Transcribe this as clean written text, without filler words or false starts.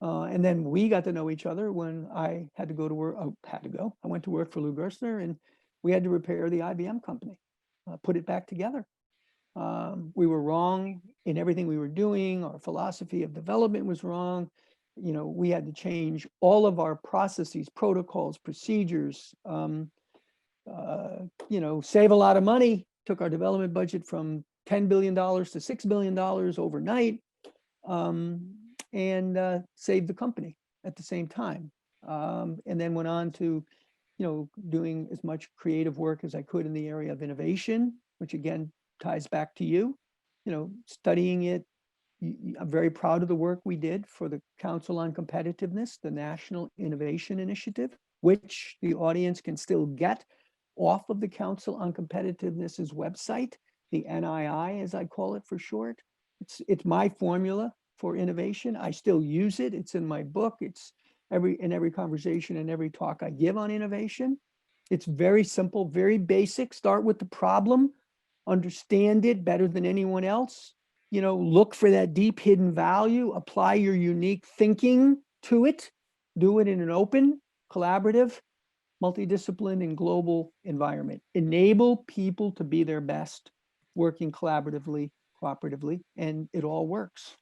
And then we got to know each other when I had to go to work. I went to work for Lou Gerstner, and we had to repair the IBM company, put it back together. We were wrong in everything we were doing. Our philosophy of development was wrong. You know, we had to change all of our processes, protocols, procedures, you know, save a lot of money, took our development budget from $10 billion to $6 billion overnight, and saved the company at the same time. And then went on to, you know, doing as much creative work as I could in the area of innovation, which again ties back to you know, studying it. I'm very proud of the work we did for the Council on Competitiveness, the National Innovation Initiative, which the audience can still get off of the Council on Competitiveness's website, the NII, as I call it for short. It's my formula for innovation. I still use it. It's in my book. It's in every conversation and every talk I give on innovation. It's very simple, very basic. Start with the problem, understand it better than anyone else. You know, look for that deep hidden value, apply your unique thinking to it, do it in an open, collaborative, multidisciplined, and global environment. Enable people to be their best, working collaboratively, cooperatively, and it all works.